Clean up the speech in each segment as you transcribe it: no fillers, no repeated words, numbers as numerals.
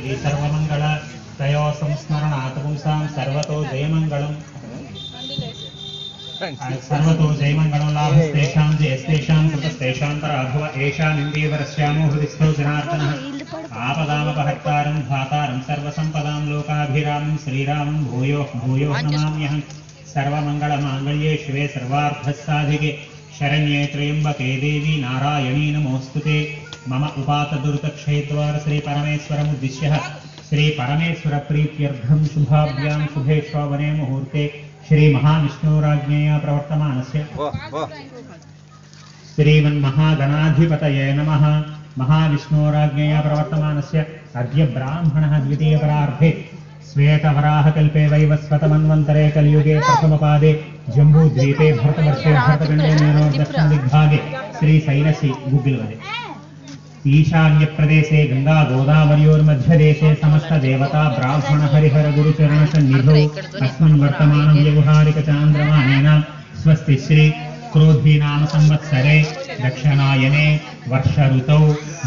श्री सर्वमंगल तयो संस्मरणात् पुंसां सर्वतो जयमंगलम् सर्वतो जयमंगलं लाभस्तेषां जयस्तेषां कृतस्तेषां पराभव एषामिन्दीवरस्यामो हृदिस्थौ जनार्दनः आपदामपहर्तारं धातारं सर्वसम्पदां लोकाभिरामं श्रीरामं भूयो भूयो नमाम्यहम् सर्वमंगलमांगल्ये शिवे सर्वार्थसाधिके शरण्ये त्र्यंबके देवी नारायणी नमोस्तुते मम उपातदुरितक्षेत्रवार श्री परमेश्वरमुद्दिश्य श्री परमेश्वर प्रीत्यर्थं शुभाभ्यां शुभे श्रावणे मुहूर्ते श्री महाविष्णुराज्ञया प्रवर्तमानस्य श्रीमन्महागणाधिपतये नमः। महाविष्णुराज्ञया प्रवर्तमानस्य अद्य ब्राह्मणः द्वितीयपरार्धे श्वेतवराहकल्पे वैवस्वतमन्वन्तरे कलियुगे प्रथमपादे जम्बूद्वीपे भरतवर्षे भरतखण्डे दक्षिणदिग्भागे श्रीशैलसी गुग्गिलवने ईशान्यप्रदेशे गंगा गोदावर्योर्मध्यदेशे समस्त देवता ब्राह्मण हरिहर गुरुचरण सन्निधौ अस्मिन् वर्तमानं व्यवहारिक चान्द्रमानेन स्वस्ति श्री क्रोधी नाम संवत्सरे दक्षिणायने वर्ष ऋतौ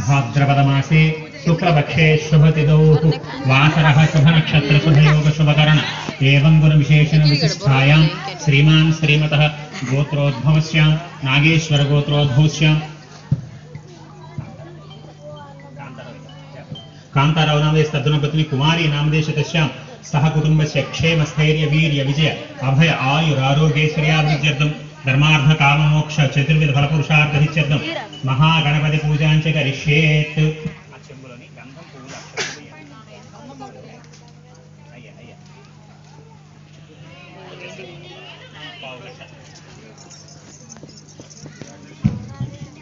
भाद्रपदमासे शुक्लपक्षे शुभतिथौ वासरः शुभनक्षत्र शुभयोग शुभकरण एवं गुणविशेषण विशिष्टायां श्रीमान् श्रीमतः गोत्रोद्भवस्यां नागेश्वर गोत्रोद्भवस्यां कांताराव नामदेशतद्गुणपत्नी कुमारी नामदेशतस्यां सह कुटुंबस्य क्षेम स्थैर्य वीर्य विजय अभय आयुरारोग्यैश्वर्याभिवृद्ध्यर्थं धर्मार्थ काम मोक्ष चतुर्विध फलपुरुषार्थ सिद्ध्यर्थं महागणपति पूजां च करिष्येत्।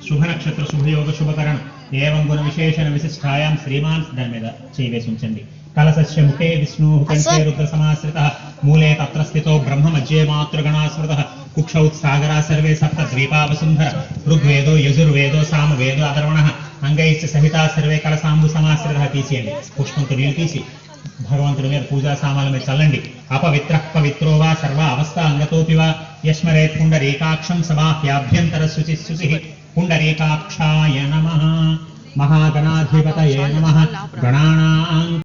शुभ नक्षत्र शुभयोग शुभकरण एवं गुण विशेषण विशिष्टायां श्रीमान धर्मेद चैवे सुंचंडी कलशस्य मुखे विष्णुः कंठे रुद्र समाश्रितः मूले तत्र स्थितो ब्रह्म मध्ये मातृगणास्मृतः कुक्षौ सागरा सर्वे सप्त द्वीपा वसुंधरा ऋग्वेदो यजुर्वेदो सामवेदो अथर्वणः अंगैश्च सहिता सर्वे कलशांबु समाश्रितः तीसेయండి पुष्पंతో నీళ్ళు తీసి भगवंतुడి మీద పూజా సామాల మీద చల్లండి। अपवित्रः पवित्रो वा सर्व अवस्था अंगतोपि वा यस्मरेत् पुंडरीकाक्षं सबाह्याभ्यंतर शुचिः शुचिः पुंडरीकाक्षाय नमः। महागणाधिपतये नमः। गणानां